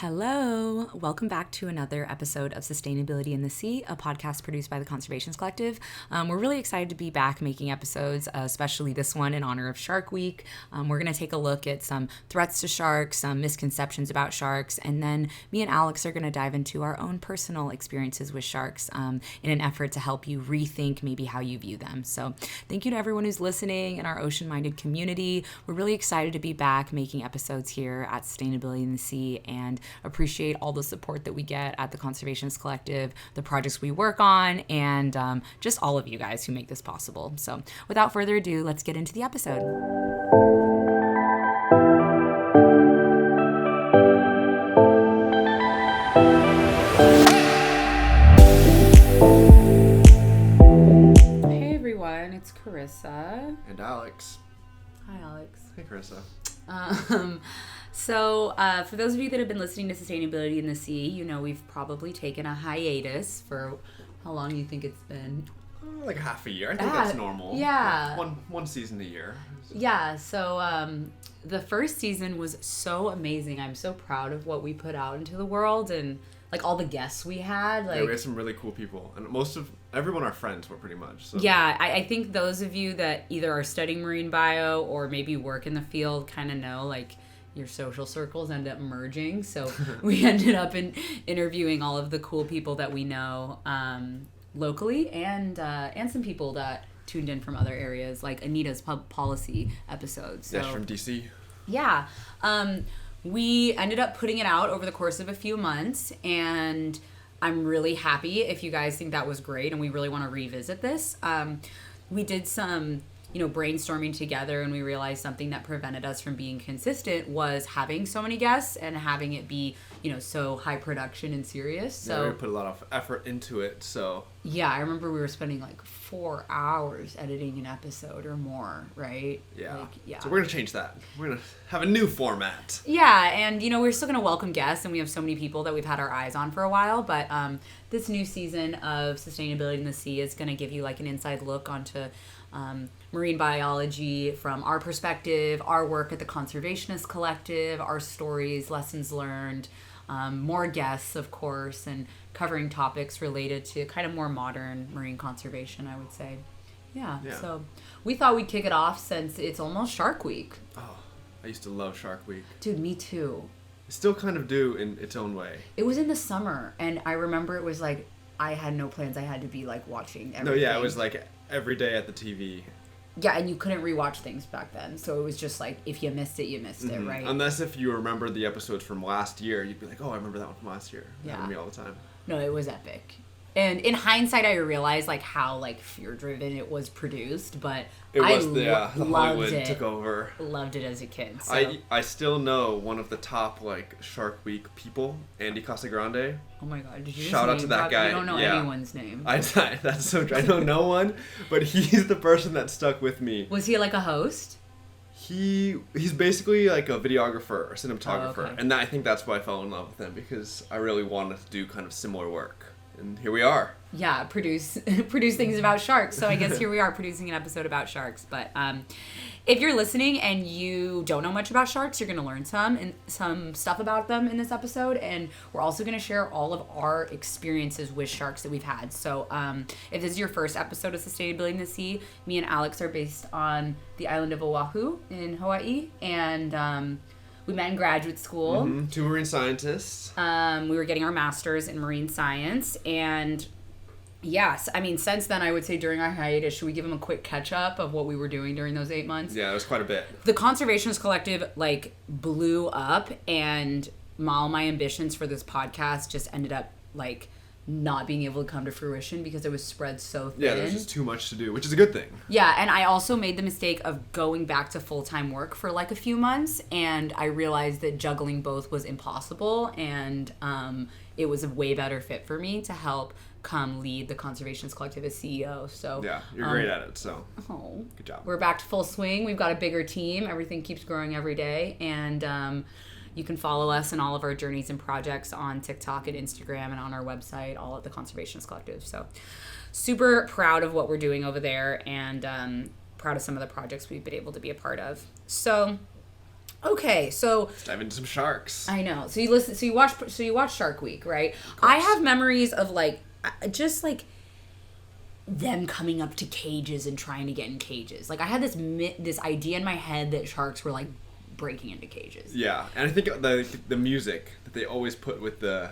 Hello, welcome back to another episode of Sustainability in the Sea, a podcast produced by the Conservationists Collective. We're really excited to be back making episodes, especially this one in honor of Shark Week. We're going to take a look at some threats to sharks, some misconceptions about sharks, and then me and Alex are going to dive into our own personal experiences with sharks in an effort to help you rethink maybe how you view them. So thank you to everyone who's listening in our ocean-minded community. We're really excited to be back making episodes here at Sustainability in the Sea and appreciate all the support that we get at the Conservationists Collective, the projects we work on, and just all of you guys who make this possible. So without further ado, let's get into the episode. Hey everyone, it's Carissa. And Alex. Hi Alex. Hey Carissa. So for those of you that have been listening to Sustainability in the Sea, you know we've probably taken a hiatus for how long do you think it's been? Like half a year. I think that's normal. Yeah. One season a year. Yeah. So the first season was so amazing. I'm so proud of what we put out into the world and like all the guests we had. Like, yeah, we had some really cool people, and everyone our friends were pretty much. So. Yeah, I think those of you that either are studying marine bio or maybe work in the field kind of know like your social circles end up merging. So we ended up interviewing all of the cool people that we know locally and some people that tuned in from other areas, like Anita's pub policy episode. So, yeah, she's from DC. Yeah. We ended up putting it out over the course of a few months, and I'm really happy if you guys think that was great and we really want to revisit this. We did some brainstorming together, and we realized something that prevented us from being consistent was having so many guests and having it be, so high production and serious. So yeah, we put a lot of effort into it, so. Yeah, I remember we were spending like 4 hours editing an episode or more, right? Yeah. Yeah. So we're going to change that. We're going to have a new format. Yeah, and we're still going to welcome guests, and we have so many people that we've had our eyes on for a while, but this new season of Sustainability in the Sea is going to give you like an inside look onto marine biology from our perspective, our work at the Conservationists Collective, our stories, lessons learned, more guests, of course, and covering topics related to kind of more modern marine conservation, I would say. Yeah. So we thought we'd kick it off since it's almost Shark Week. Oh, I used to love Shark Week. Dude, me too. I still kind of do in its own way. It was in the summer, and I remember it was like I had no plans. I had to be like watching everything. No, yeah, it was like every day at the TV. Yeah, and you couldn't rewatch things back then, so it was just like if you missed it, you missed it, right? Unless if you remember the episodes from last year, you'd be like, oh, I remember that one from last year. That happened to me all the time. No, it was epic. And in hindsight, I realized like how like fear-driven it was produced, but the loved Hollywood it. Took over. Loved it as a kid. So. I still know one of the top like Shark Week people, Andy Casagrande. Oh my God! Did you shout out to that guy? You don't know anyone's name. That's so true. I know no one, but he's the person that stuck with me. Was he like a host? He's basically like a videographer or cinematographer, Oh, okay. and I think that's why I fell in love with him because I really wanted to do kind of similar work. And here we are. Yeah, produce things about sharks. So I guess here we are producing an episode about sharks. But if you're listening and you don't know much about sharks, you're going to learn some stuff about them in this episode. And we're also going to share all of our experiences with sharks that we've had. So if this is your first episode of Sustainability in the Sea, me and Alex are based on the island of Oahu in Hawaii. And we met in graduate school. Mm-hmm. 2 marine scientists. We were getting our masters in marine science, and yes, I mean, since then, I would say during our hiatus, should we give them a quick catch-up of what we were doing during those 8 months? Yeah, it was quite a bit. The Conservationists Collective, like, blew up, and all my ambitions for this podcast just ended up, like, not being able to come to fruition because it was spread so thin. Yeah, there's just too much to do, which is a good thing. Yeah, and I also made the mistake of going back to full-time work for like a few months, and I realized that juggling both was impossible, and it was a way better fit for me to help come lead the Conservationists Collective as CEO. So yeah, you're great at it, so good job. We're back to full swing. We've got a bigger team. Everything keeps growing every day, and you can follow us in all of our journeys and projects on TikTok and Instagram and on our website, all at the Conservationists Collective. So super proud of what we're doing over there, and proud of some of the projects we've been able to be a part of. So Okay, so Let's dive into some sharks. I know. So you watch Shark Week, right? I have memories of just them coming up to cages and trying to get in cages. Like I had this idea in my head that sharks were like breaking into cages. Yeah, and I think the music that they always put with the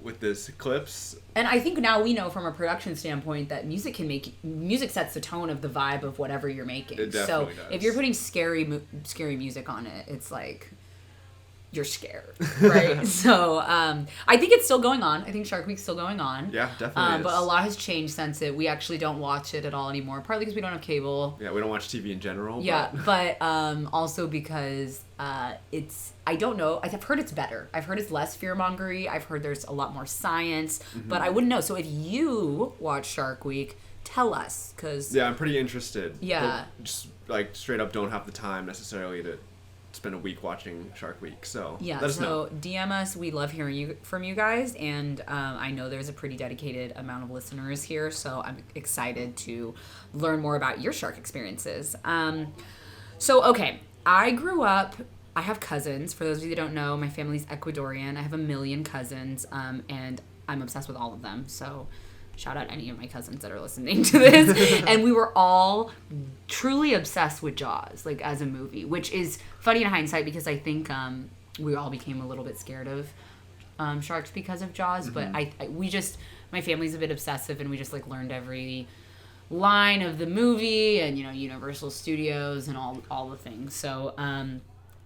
with this clips. And I think now we know from a production standpoint that music sets the tone of the vibe of whatever you're making. It definitely does. If you're putting scary music on it, it's like you're scared, right? So I think it's still going on. I think Shark Week's still going on. Yeah, definitely is. But a lot has changed since it. We actually don't watch it at all anymore, partly because we don't have cable. Yeah, we don't watch TV in general. Yeah, but also because I don't know. I've heard it's better. I've heard it's less fear-mongery. I've heard there's a lot more science, but I wouldn't know. So if you watch Shark Week, tell us, because... Yeah, I'm pretty interested. Yeah. But just, like, straight up don't have the time necessarily to spend a week watching Shark Week, so let us know. DM us. We love hearing from you guys, and I know there's a pretty dedicated amount of listeners here, so I'm excited to learn more about your shark experiences. Okay, I have cousins. For those of you that don't know, my family's Ecuadorian. I have 1 million cousins, and I'm obsessed with all of them, so shout out any of my cousins that are listening to this. And we were all truly obsessed with Jaws, like as a movie, which is funny in hindsight because I think we all became a little bit scared of sharks because of Jaws. But my family's a bit obsessive, and we just like learned every line of the movie and, Universal Studios and all the things. So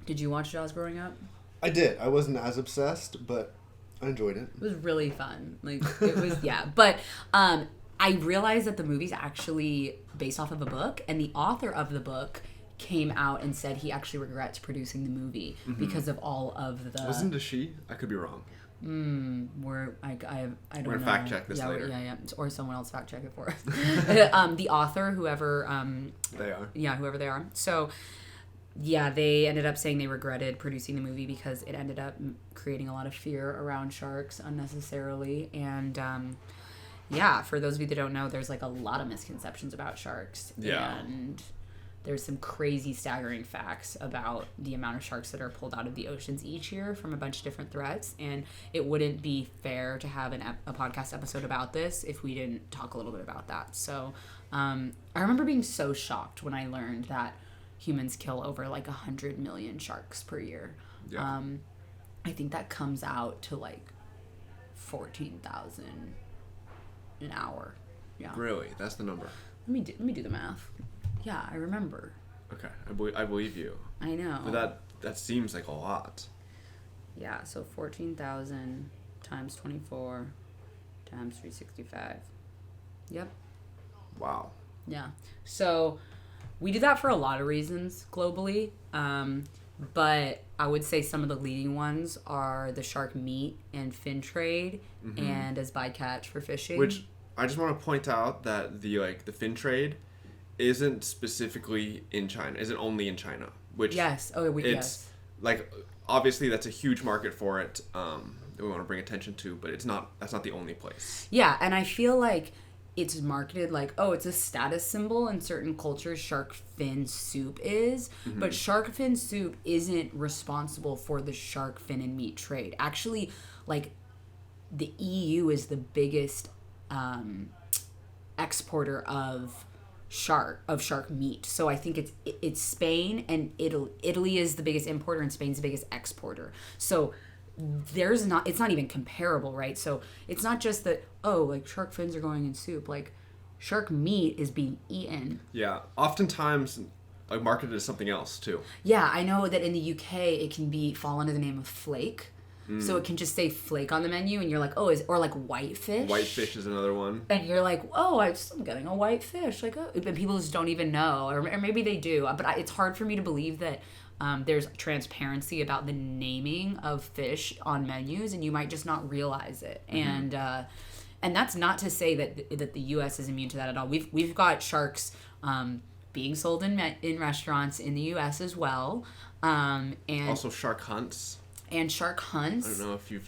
did you watch Jaws growing up? I did. I wasn't as obsessed, but I enjoyed it. It was really fun. It was, yeah. But I realized that the movie's actually based off of a book, and the author of the book came out and said he actually regrets producing the movie because of all of the... Wasn't it a she? I could be wrong. I don't know. We're going to fact check this later. Yeah. Or someone else fact check it for us. The author, whoever... they are. Yeah, whoever they are. So... Yeah, they ended up saying they regretted producing the movie because it ended up creating a lot of fear around sharks unnecessarily. And, for those of you that don't know, there's, a lot of misconceptions about sharks. Yeah. And there's some crazy, staggering facts about the amount of sharks that are pulled out of the oceans each year from a bunch of different threats. And it wouldn't be fair to have a podcast episode about this if we didn't talk a little bit about that. So I remember being so shocked when I learned that humans kill over 100 million sharks per year. Yeah. I think that comes out to 14,000 an hour. Yeah. Really? That's the number? Let me do the math. Yeah, I remember. Okay, I believe you. I know. But that seems like a lot. Yeah, so 14,000 times 24 times 365. Yep. Wow. Yeah. So we do that for a lot of reasons globally, but I would say some of the leading ones are the shark meat and fin trade, and as bycatch for fishing. Which I just want to point out that the fin trade isn't specifically in China, isn't only in China. Which yes, yes. Obviously that's a huge market for it. That we want to bring attention to, but that's not the only place. Yeah, and I feel like it's marketed it's a status symbol in certain cultures. Shark fin soup is, but shark fin soup isn't responsible for the shark fin and meat trade. Actually, the EU is the biggest exporter of shark meat. So I think it's Spain and Italy. Italy is the biggest importer and Spain's the biggest exporter. So it's not even comparable, right? So it's not just that shark fins are going in soup. Shark meat is being eaten. Yeah, oftentimes marketed as something else too. Yeah, I know that in the UK it can fall under the name of flake. So it can just say flake on the menu, and you're like, whitefish. Whitefish is another one. And you're like, I'm getting a whitefish. And people just don't even know, or maybe they do. But it's hard for me to believe that there's transparency about the naming of fish on menus, and you might just not realize it. And that's not to say that the U.S. is immune to that at all. We've got sharks being sold in restaurants in the U.S. as well, and also shark hunts. And shark hunts. I don't know if you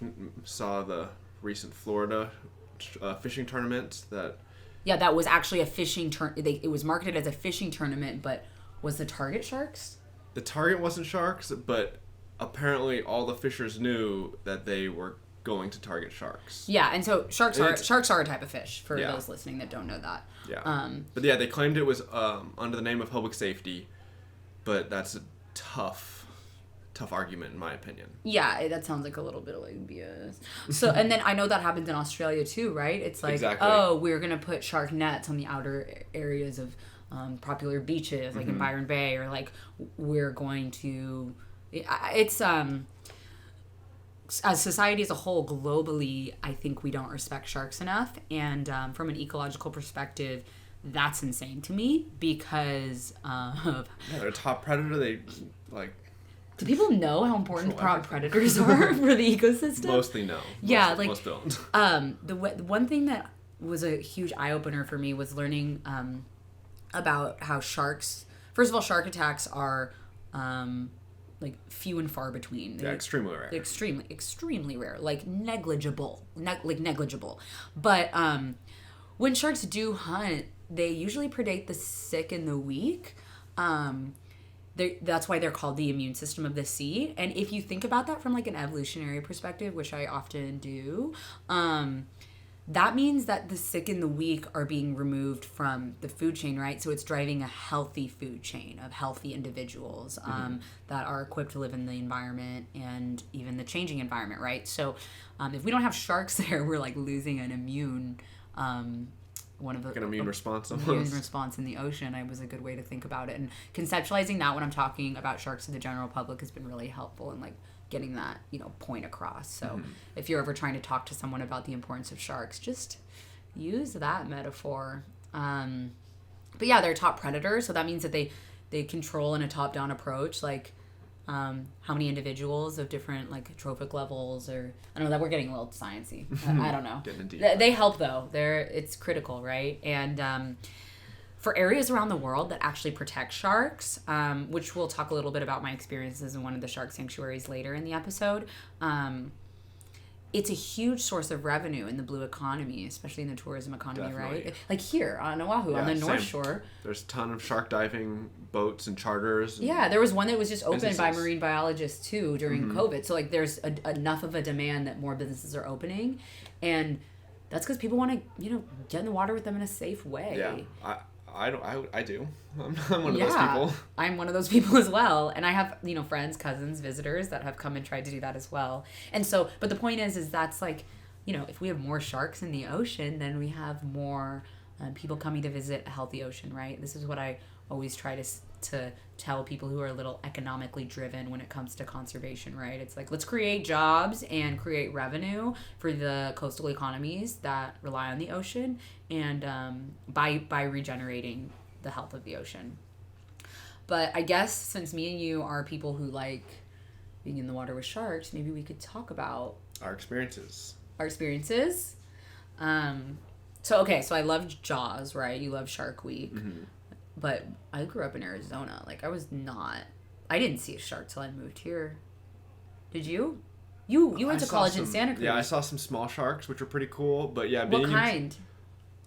saw the recent Florida fishing tournament that. Yeah, that was actually a fishing it was marketed as a fishing tournament, but was the target sharks? the target wasn't sharks, but apparently all the fishers knew that they were going to target sharks. Yeah, and so sharks are a type of fish, for Yeah. those listening that don't know that. Yeah. But yeah, they claimed it was under the name of public safety, but that's a tough argument in my opinion. Yeah, that sounds like a little bit of like BS. So, and then I know that happens in Australia too, right? It's like, Exactly. oh, we're going to put shark nets on the outer areas of popular beaches, like in Byron Bay, or like we're going to... It's... as society as a whole, globally, I think we don't respect sharks enough. And from an ecological perspective, that's insane to me because of... Yeah, they're a top predator. They, like... Do people know how important predators are for the ecosystem? Mostly no. Yeah, most don't. The one thing that was a huge eye-opener for me was learning about how sharks... First of all, shark attacks are... like few and far between. Yeah, extremely rare. Extremely rare. Like negligible. Negligible. But when sharks do hunt, they usually predate the sick and the weak. That's why they're called the immune system of the sea. And if you think about that from like an evolutionary perspective, which I often do, that means that the sick and the weak are being removed from the food chain, right? So it's driving a healthy food chain of healthy individuals that are equipped to live in the environment and even the changing environment, right? So if we don't have sharks there, we're like losing an immune... an immune response almost. Immune response in the ocean. It was a good way to think about it. And conceptualizing that when I'm talking about sharks to the general public has been really helpful in like getting that, point across. So if you're ever trying to talk to someone about the importance of sharks, just use that metaphor. But yeah, they're a top predator. So that means that they control in a top-down approach, like how many individuals of different like trophic levels, or I don't know, that we're getting a little sciencey. I don't know. They help though. It's critical, right? And for areas around the world that actually protect sharks, which we'll talk a little bit about my experiences in one of the shark sanctuaries later in the episode. It's a huge source of revenue in the blue economy, especially in the tourism economy, Definitely. Right? Like here on Oahu, on the North Shore. There's a ton of shark diving boats and charters. Yeah, there was one that was just opened by businesses. marine biologists too during COVID. So like there's enough of a demand that more businesses are opening. And that's because people want to, get in the water with them in a safe way. Yeah, I do. I'm one of those people. I'm one of those people as well. And I have, friends, cousins, visitors that have come and tried to do that as well. And so, but the point is that's like, if we have more sharks in the ocean, then we have more people coming to visit a healthy ocean, right? This is what I always try to tell people who are a little economically driven when it comes to conservation, right? It's like, let's create jobs and create revenue for the coastal economies that rely on the ocean, and by regenerating the health of the ocean. But I guess since me and you are people who like being in the water with sharks, maybe we could talk about our experiences. So I loved Jaws, right? You love Shark Week. But I grew up in Arizona. Like, I didn't see a shark till I moved here. Did you? You went to college in Santa Cruz. Yeah, I saw some small sharks, which were pretty cool. But yeah, what kind?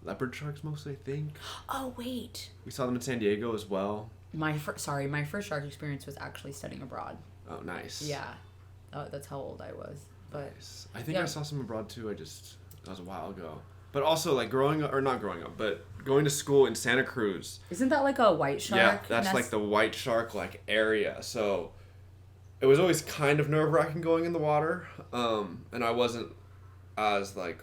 Leopard sharks mostly, I think. Oh, wait. We saw them in San Diego as well. My first shark experience was actually studying abroad. Oh, nice. Yeah. Oh, that's how old I was. But nice. I think I saw some abroad too. That was a while ago. But also, like, not growing up, but going to school in Santa Cruz. Isn't that like a white shark? Yeah, that's like the white shark, like, area. So it was always kind of nerve-wracking going in the water. And I wasn't as, like,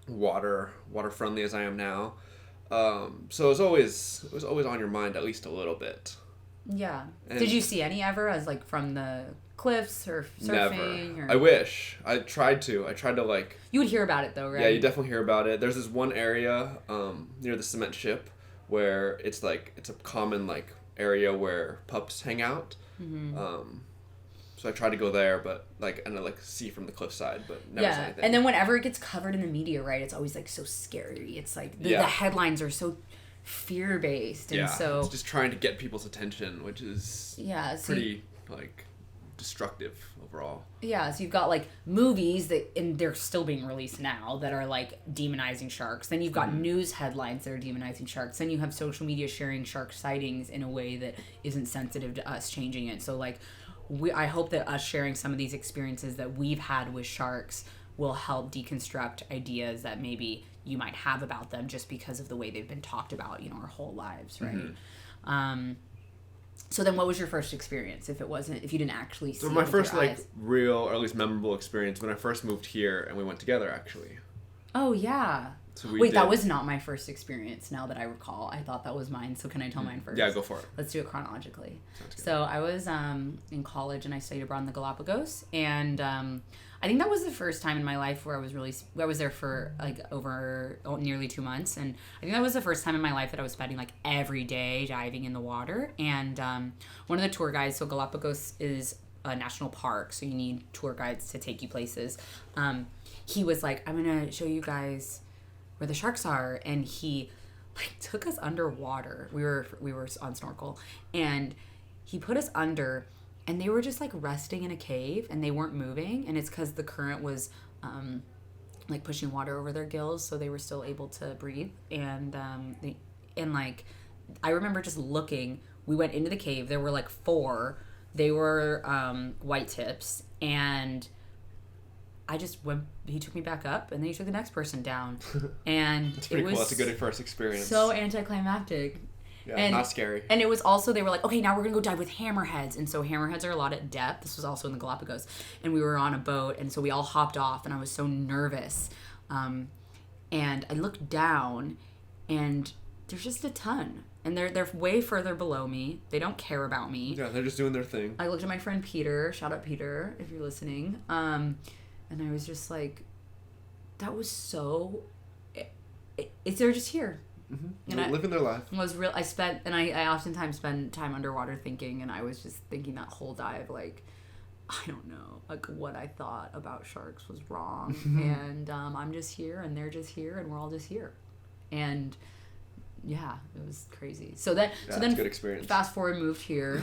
water-friendly as I am now. So it was always on your mind at least a little bit. Yeah. And did you see any ever as, like, from the cliffs or surfing? Never. I wish. I tried to, like... You would hear about it, though, right? Yeah, you definitely hear about it. There's this one area near the cement ship where it's a common, like, area where pups hang out. So I tried to go there, but, like, and I, like, see from the cliffside, but never saw anything. And then whenever it gets covered in the media, right, it's always, like, so scary. It's, like, the headlines are so fear-based. And so... it's just trying to get people's attention, which is pretty, like... destructive overall. Yeah, so you've got like movies that, and they're still being released now, that are like demonizing sharks. Then you've got news headlines that are demonizing sharks. Then you have social media sharing shark sightings in a way that isn't sensitive to us changing it. So like, I hope that us sharing some of these experiences that we've had with sharks will help deconstruct ideas that maybe you might have about them just because of the way they've been talked about, you know, our whole lives, right? So then what was your first experience if you didn't actually see it? So my with first your like eyes? real, or at least memorable experience when I first moved here and we went together actually. Oh yeah. So we Wait, did, that was not my first experience, now that I recall. I thought that was mine, so can I tell mine first? Yeah, go for it. Let's do it chronologically. Sounds good. So I was in college and I studied abroad in the Galapagos, and I think that was the first time in my life where I was there for like over nearly 2 months, and I think that was the first time in my life that I was spending like every day diving in the water. And one of the tour guides, so Galapagos is a national park, so you need tour guides to take you places. He was like, I'm gonna show you guys where the sharks are, and he like took us underwater. We were on snorkel, and he put us under, and they were just like resting in a cave, and they weren't moving, and it's because the current was like pushing water over their gills, so they were still able to breathe. And like I remember just looking. We went into the cave. There were like 4. They were white tips, and I just went. He took me back up, and then he took the next person down, and It's pretty it was cool. That's a good first experience. so anticlimactic. Yeah, and, not scary. And it was also, they were like, okay, now we're gonna go dive with hammerheads, and so hammerheads are a lot at depth. This was also in the Galapagos, and we were on a boat, and so we all hopped off, and I was so nervous, and I looked down, and there's just a ton. And they're way further below me. They don't care about me. Yeah, they're just doing their thing. I looked at my friend Peter. Shout out Peter if you're listening. And I was just like, that was so. They're just here. Mm-hmm. And living their life. Was real. I oftentimes spend time underwater thinking, and I was just thinking that whole dive, like, I don't know, like what I thought about sharks was wrong, and I'm just here, and they're just here, and we're all just here, and. Yeah, it was crazy. So then, it's a good experience. Fast forward, moved here.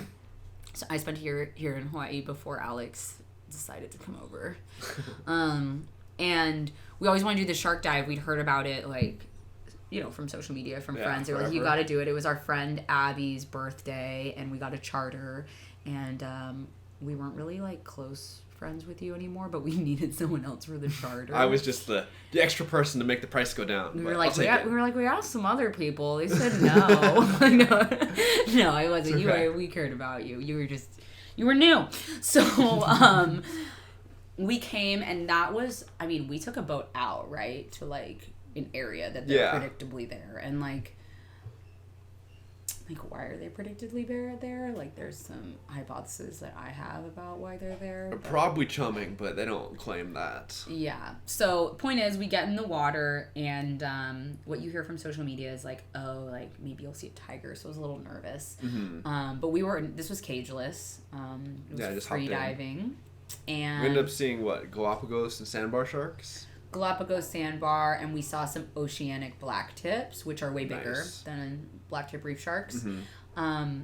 So I spent here in Hawaii before Alex decided to come over. And we always wanted to do the shark dive. We'd heard about it, like, you know, from social media, from friends. They were like, you got to do it. It was our friend Abby's birthday, and we got a charter. And we weren't really like close friends with you anymore, but we needed someone else for the charter. I was just the extra person to make the price go down. We were like, we asked some other people. They said no. No, it wasn't. Okay. We cared about you. You were new. So we came, and that was, I mean, we took a boat out, right, to like an area that they're predictably there, and like why are they predictably there? Like, there's some hypotheses that I have about why they're there. They're probably chumming, but they don't claim that. Yeah. So point is, we get in the water, and what you hear from social media is like, oh, like maybe you'll see a tiger. So I was a little nervous. Mm-hmm. But this was cageless. It was just free hopped in. diving, and We ended up seeing what, Galapagos and sandbar sharks. Galapagos sandbar, and we saw some oceanic black tips, which are way bigger than black tip reef sharks. Mm-hmm.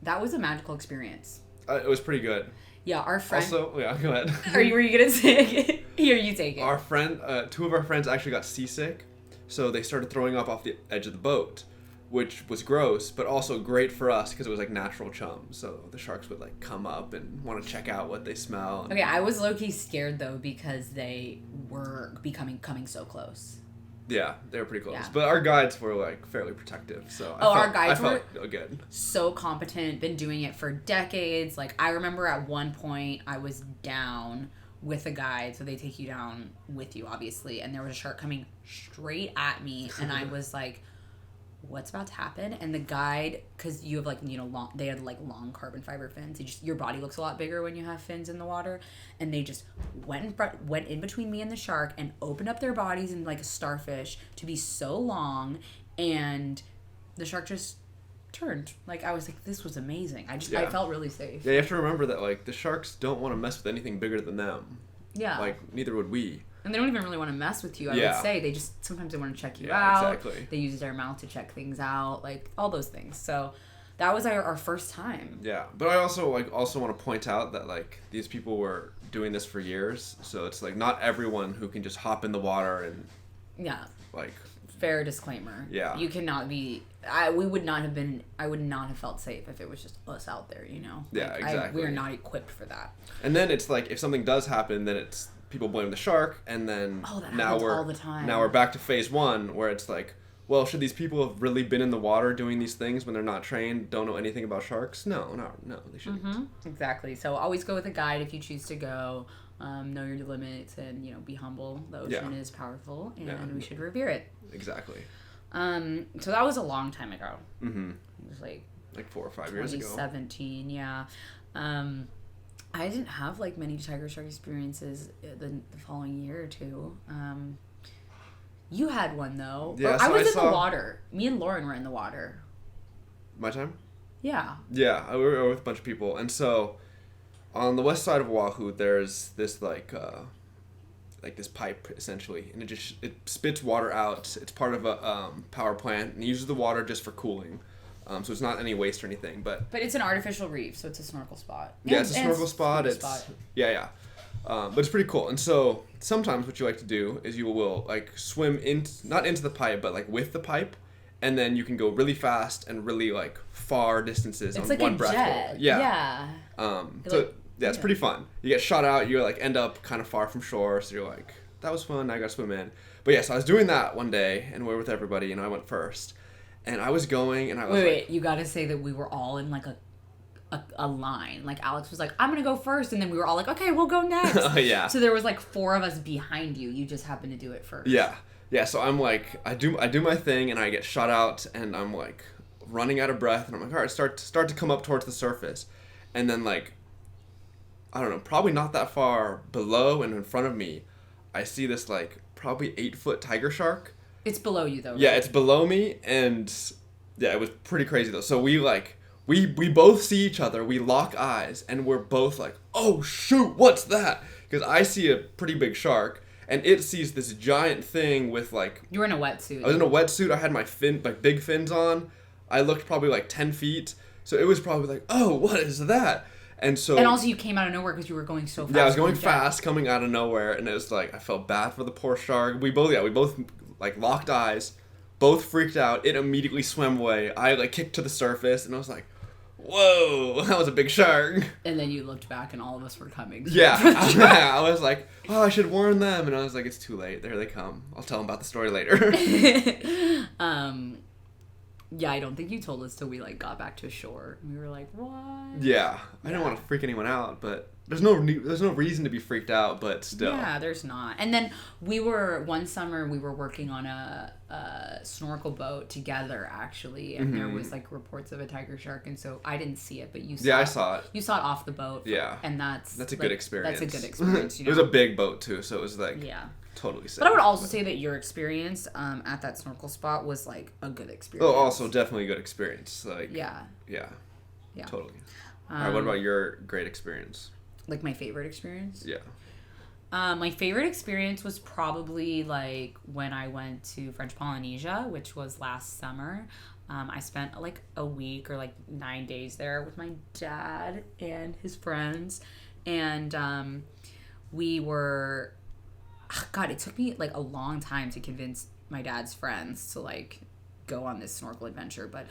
That was a magical experience. It was pretty good. Yeah, our friend. Also, yeah, go ahead. Were you gonna say it? Here, you take it. Our friend, 2 of our friends actually got seasick, so they started throwing up off the edge of the boat, which was gross, but also great for us because it was like natural chum. So the sharks would like come up and want to check out what they smell. Okay, I was low-key scared though because they were coming so close. Yeah, they were pretty close. Yeah. But our guides were like fairly protective, so our guides were good. So competent, been doing it for decades. Like, I remember at one point I was down with a guide, so they take you down with you, obviously, and there was a shark coming straight at me, and I was like, what's about to happen? And the guide, because you have like, you know, they had like long carbon fiber fins. Your body looks a lot bigger when you have fins in the water, and they just went in between me and the shark and opened up their bodies in like a starfish to be so long, and the shark just turned. Like, I was like, this was amazing. I felt really safe. Yeah, you have to remember that like the sharks don't want to mess with anything bigger than them. Yeah. Like, neither would we. And they don't even really want to mess with you, I would say. They just, sometimes they want to check you Yeah, out. exactly. They use their mouth to check things out, like all those things. So that was our first time. Yeah, but I also want to point out that like these people were doing this for years, so it's like not everyone who can just hop in the water and like fair disclaimer. Yeah, you cannot be. I would not have felt safe if it was just us out there. Yeah, like, exactly. We are not equipped for that. And then it's like if something does happen, then it's people blame the shark, and then now we're all the time. Now we're back to phase 1 where it's like, well, should these people have really been in the water doing these things when they're not trained, don't know anything about sharks? No, they shouldn't. Mm-hmm. Exactly. So always go with a guide if you choose to go. Know your limits and be humble. The ocean is powerful and we should revere it. Exactly. So that was a long time ago. Mm-hmm. It was like 4 or 5 years ago. 2017, yeah. I didn't have like many tiger shark experiences the following year or two. You had one though. Yeah, I was in the water. Me and Lauren were in the water. My time? Yeah. Yeah, we were with a bunch of people, and so on the west side of Oahu, there's this like this pipe essentially, and it spits water out. It's part of a power plant and it uses the water just for cooling. So it's not any waste or anything, but it's an artificial reef, so it's a snorkel spot. Yeah, it's a snorkel spot. Yeah. But it's pretty cool. And so sometimes what you like to do is you will like swim not into the pipe, but like with the pipe, and then you can go really fast and really like far distances on like one a breath. Jet. Yeah. It's pretty fun. You get shot out, you like end up kind of far from shore, so you're like, that was fun, I got to swim in. But so I was doing that one day, and we were with everybody, and I went first. And I was going, and I was Wait, you gotta say that we were all in like a line. Like Alex was like, I'm gonna go first, and then we were all like, okay, we'll go next. Yeah. So there was like 4 of us behind you. You just happened to do it first. Yeah. So I'm like, I do my thing, and I get shot out, and I'm like running out of breath, and I'm like, all right, start to come up towards the surface, and then like, I don't know, probably not that far below and in front of me, I see this like probably 8-foot tiger shark. It's below you though. Right? Yeah, it's below me, and yeah, it was pretty crazy though. So we like we both see each other, we lock eyes, and we're both like, oh shoot, what's that? Because I see a pretty big shark, and it sees this giant thing with like. You were in a wetsuit. I was in a wetsuit. I had my big fins on. I looked probably like 10 feet, so it was probably like, oh, what is that? And also you came out of nowhere because you were going so fast. Yeah, I was going fast, coming out of nowhere, and it was like I felt bad for the poor shark. We both like locked eyes, both freaked out. It immediately swam away. I like kicked to the surface, and I was like, whoa, that was a big shark. And then you looked back, and all of us were coming. Yeah, I was like, oh, I should warn them, and I was like, it's too late. There they come. I'll tell them about the story later. Yeah, I don't think you told us till we like got back to shore. We were like, what? Yeah, I didn't want to freak anyone out, but there's no reason to be freaked out, but still. Yeah, there's not. And then one summer we were working on a snorkel boat together actually, and there was like reports of a tiger shark, and so I didn't see it, but you saw I saw it. You saw it off the boat. Yeah. And that's a good experience. That's a good experience. It was a big boat too, so it was like totally safe. But I would also say that your experience at that snorkel spot was like a good experience. Oh, also definitely a good experience. Like yeah, totally. All right, what about your great experience? Like my favorite experience? Yeah. My favorite experience was probably like when I went to French Polynesia, which was last summer. I spent like a week or like 9 days there with my dad and his friends, and we were. God, it took me like a long time to convince my dad's friends to like go on this snorkel adventure. But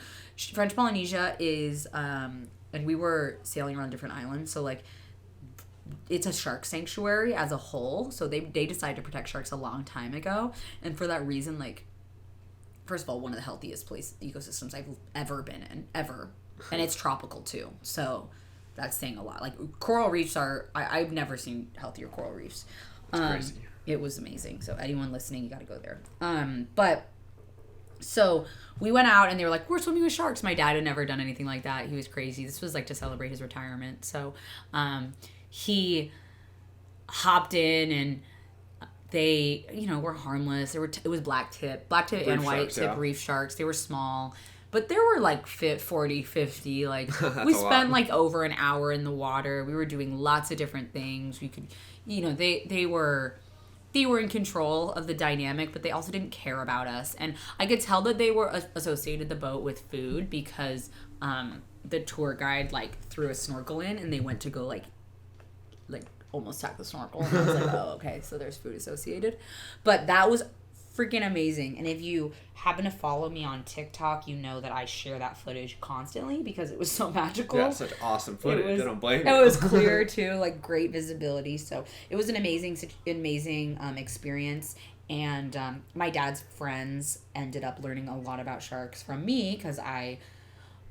French Polynesia is, and we were sailing around different islands, so like it's a shark sanctuary as a whole. So they decided to protect sharks a long time ago, and for that reason, like first of all, one of the healthiest ecosystems I've ever been in, ever, and it's tropical too. So that's saying a lot. Like coral reefs are, I've never seen healthier coral reefs. It's crazy. It was amazing. So anyone listening, you got to go there. But so we went out and they were like, we're swimming with sharks. My dad had never done anything like that. He was crazy. This was like to celebrate his retirement. So he hopped in and they, were harmless. It was black tip and white tip reef sharks. They were small. But there were like 40, 50. Like we spent like over an hour in the water. We were doing lots of different things. We could, they were in control of the dynamic, but they also didn't care about us. And I could tell that they were associated the boat with food because the tour guide like threw a snorkel in, and they went to go like almost tack the snorkel, and I was like, oh, okay, so there's food associated. But that was freaking amazing. And if you happen to follow me on TikTok, you know that I share that footage constantly because it was so magical. Yeah, such awesome footage. I don't blame you. It was clear too, like great visibility. So it was an amazing experience. And my dad's friends ended up learning a lot about sharks from me because I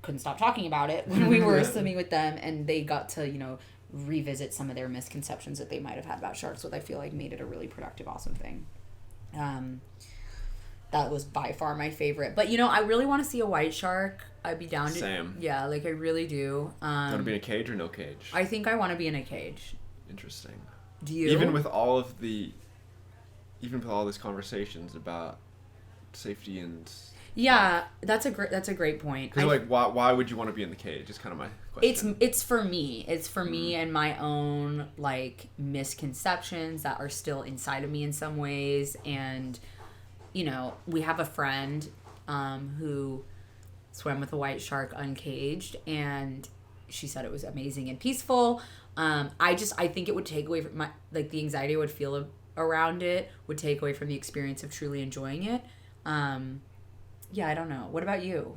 couldn't stop talking about it when we were swimming with them, and they got to, you know, revisit some of their misconceptions that they might have had about sharks, which I feel like made it a really productive, awesome thing. That was by far my favorite. But, you know, I really want to see a white shark. I'd be down to... Same. Yeah, like I really do. Want to be in a cage or no cage? I think I want to be in a cage. Interesting. Do you? Even with all these conversations about safety and... Yeah, that's a great point. Because like, why would you want to be in the cage? Is kind of my question. It's for me. It's for me and my own like misconceptions that are still inside of me in some ways. And you know, we have a friend who swam with a white shark uncaged, and she said it was amazing and peaceful. I think it would take away from the anxiety I would feel around it, would take away from the experience of truly enjoying it. Yeah, I don't know. What about you?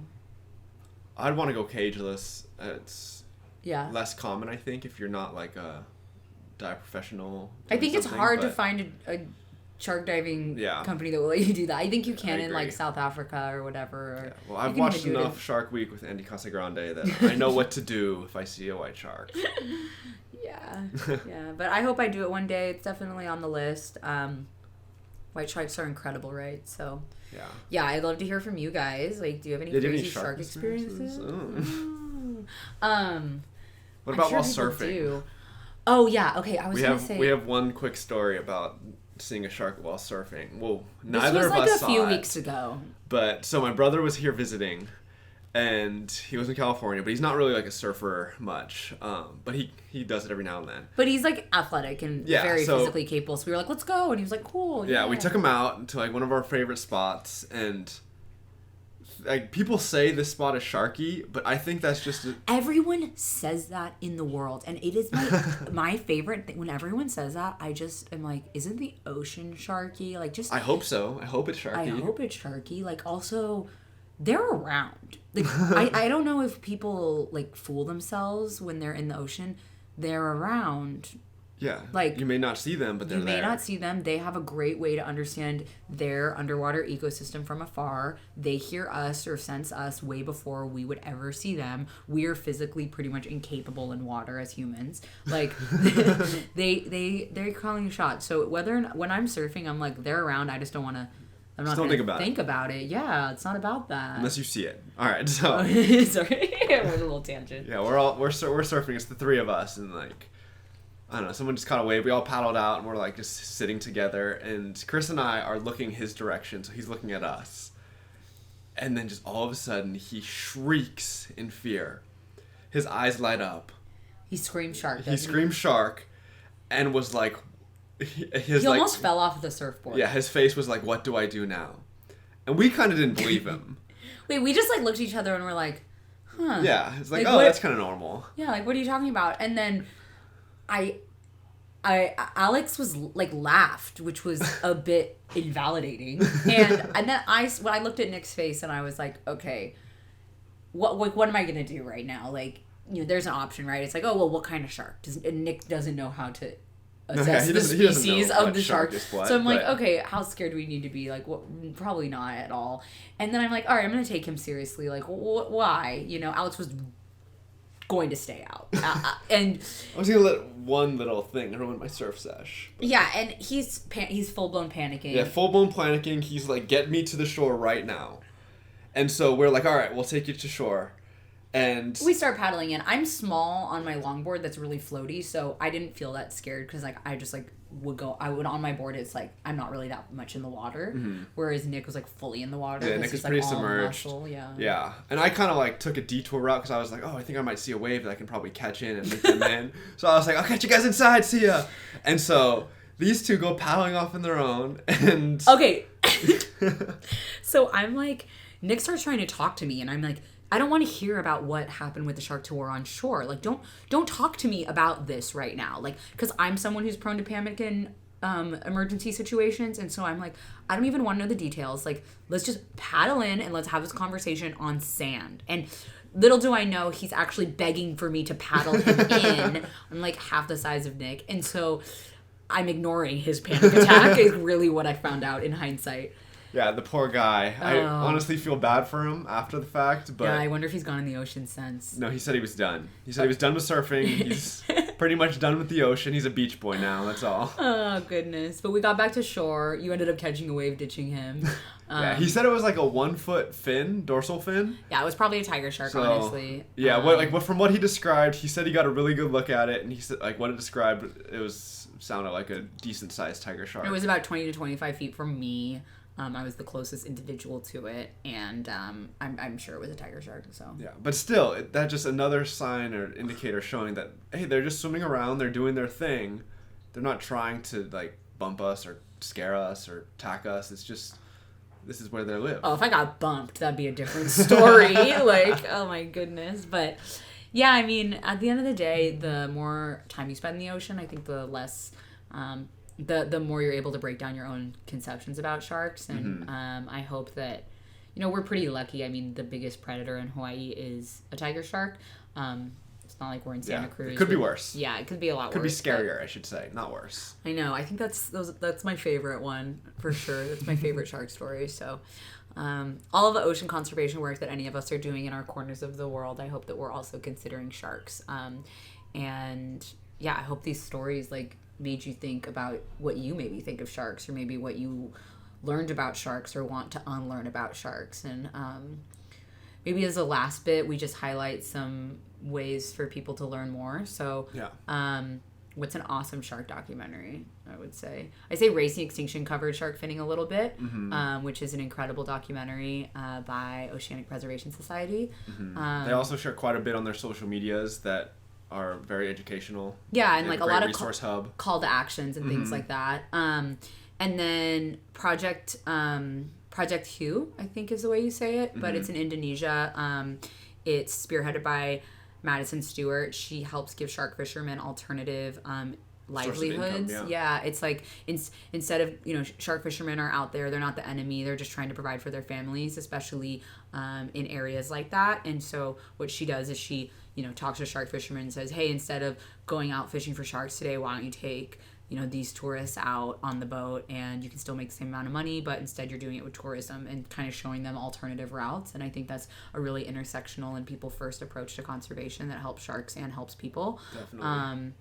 I'd want to go cageless. It's less common, I think, if you're not like a dive professional. I think it's hard to find a shark diving company that will let you do that. I think you can in like South Africa or whatever. Or well, I've watched enough Shark Week with Andy Casagrande that I know what to do if I see a white shark. Yeah, but I hope I do it one day. It's definitely on the list. White sharks are incredible, right? So yeah, I'd love to hear from you guys. Like, do you have any crazy shark experiences? What about while surfing? Do. Oh yeah, okay. I was gonna say we have one quick story about seeing a shark while surfing. Well, neither of us saw it. This was like a few weeks ago. But so my brother was here visiting, and he was in California, but he's not really like a surfer much. But he does it every now and then. But he's like athletic and very physically capable. So we were like, let's go, and he was like, cool. Yeah, we took him out to like one of our favorite spots, and like people say this spot is sharky, but I think that's just everyone says that in the world, and it is my favorite thing. When everyone says that, I just am like, isn't the ocean sharky? Like, just I hope so. I hope it's sharky. Like, also, they're around. Like, I don't know if people like fool themselves when they're in the ocean. They're around. Yeah. Like, you may not see them, but they're there. You may not see them. They have a great way to understand their underwater ecosystem from afar. They hear us or sense us way before we would ever see them. We are physically pretty much incapable in water as humans. Like, they're calling a shot. So when I'm surfing, I'm like, they're around. I just don't want to. I'm not going to think about it. Yeah, it's not about that. Unless you see it. All right, so. Sorry, we're a little tangent. Yeah, we're surfing. It's the three of us, and like, I don't know. Someone just caught a wave. We all paddled out, and we're like just sitting together. And Chris and I are looking his direction, so he's looking at us. And then just all of a sudden, he shrieks in fear. His eyes light up. He screamed shark. He screamed shark, and was like. He almost fell off the surfboard. Yeah, his face was like, what do I do now? And we kind of didn't believe him. Wait, we just like looked at each other and we're like, huh. Yeah, it's like oh, that's kind of normal. Yeah, like, what are you talking about? And then Alex was like laughed, which was a bit invalidating. And then when I looked at Nick's face and I was like, okay, what am I going to do right now? Like, you know, there's an option, right? It's like, oh, well, what kind of shark? And Nick doesn't know how to assess the species of the shark. So I'm like, okay, how scared do we need to be? Like, probably not at all. And then I'm like, all right, I'm going to take him seriously. Like, why? You know, Alex was going to stay out. And I was going to let one little thing ruin my surf sesh. But. Yeah, and he's full-blown panicking. Yeah, full-blown panicking. He's like, get me to the shore right now. And so we're like, all right, we'll take you to shore. And we start paddling in. I'm small on my longboard that's really floaty, so I didn't feel that scared because like I just like would on my board. It's like I'm not really that much in the water, whereas Nick was like fully in the water. Yeah, Nick was pretty submerged. Yeah, and I kind of like took a detour route because I was like, oh, I think I might see a wave that I can probably catch in and make them in. So I was like, I'll catch you guys inside. See ya. And so these two go paddling off on their own. And okay, so I'm like, Nick starts trying to talk to me, and I'm like, I don't want to hear about what happened with the shark to war on shore. Like, don't talk to me about this right now. Like, because I'm someone who's prone to panic in emergency situations, and so I'm like, I don't even want to know the details. Like, let's just paddle in and let's have this conversation on sand. And little do I know, he's actually begging for me to paddle him in. I'm like half the size of Nick, and so I'm ignoring his panic attack. Is really what I found out in hindsight. Yeah, the poor guy. I honestly feel bad for him after the fact, but... Yeah, I wonder if he's gone in the ocean since. No, he said he was done. He said he was done with surfing. He's pretty much done with the ocean. He's a beach boy now, that's all. Oh, goodness. But we got back to shore. You ended up catching a wave, ditching him. Yeah, he said it was like a 1 foot fin, dorsal fin. Yeah, it was probably a tiger shark, honestly. Yeah, from what he described, he said he got a really good look at it, and he said, like, what it described, sounded like a decent-sized tiger shark. It was about 20 to 25 feet from me. I was the closest individual to it, and I'm sure it was a tiger shark. So yeah, but still, that's just another sign or indicator showing that, hey, they're just swimming around, they're doing their thing. They're not trying to, like, bump us or scare us or attack us. It's just, this is where they live. Oh, if I got bumped, that'd be a different story. Like, oh my goodness. But yeah, I mean, at the end of the day, the more time you spend in the ocean, I think the less... the more you're able to break down your own conceptions about sharks. And I hope that, we're pretty lucky. I mean, the biggest predator in Hawaii is a tiger shark. It's not like we're in Santa Cruz. It could be worse. Yeah, it could be a lot worse. Could be scarier, I should say, not worse. I know. I think that's my favorite one, for sure. That's my favorite shark story. So all of the ocean conservation work that any of us are doing in our corners of the world, I hope that we're also considering sharks. And yeah, I hope these stories, like, made you think about what you maybe think of sharks, or maybe what you learned about sharks or want to unlearn about sharks. And maybe as a last bit, we just highlight some ways for people to learn more. So what's an awesome shark documentary, I would say? I say Racing Extinction covered shark finning a little bit, which is an incredible documentary by Oceanic Preservation Society. They also share quite a bit on their social medias that are very educational. Yeah, and like a lot of resource hub, call to actions and things like that. And then Project Hue, I think is the way you say it, but it's in Indonesia. It's spearheaded by Madison Stewart. She helps give shark fishermen alternative livelihoods. Income, yeah, it's like instead of, shark fishermen are out there, they're not the enemy, they're just trying to provide for their families, especially in areas like that. And so what she does is she talks to shark fishermen and says, hey, instead of going out fishing for sharks today, why don't you take these tourists out on the boat, and you can still make the same amount of money, but instead you're doing it with tourism, and kind of showing them alternative routes. And I think that's a really intersectional and people first approach to conservation that helps sharks and helps people. Definitely.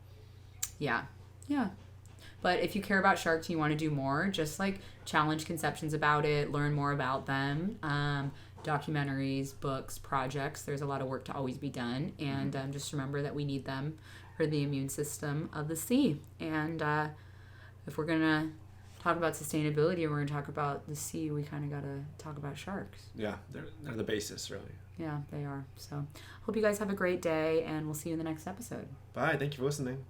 Yeah. But if you care about sharks and you want to do more, just like challenge conceptions about it, learn more about them. Documentaries, books, projects. There's a lot of work to always be done. And just remember that we need them for the immune system of the sea. And if we're going to talk about sustainability and we're going to talk about the sea, we kind of got to talk about sharks. Yeah, they're the basis, really. Yeah, they are. So hope you guys have a great day, and we'll see you in the next episode. Bye. Thank you for listening.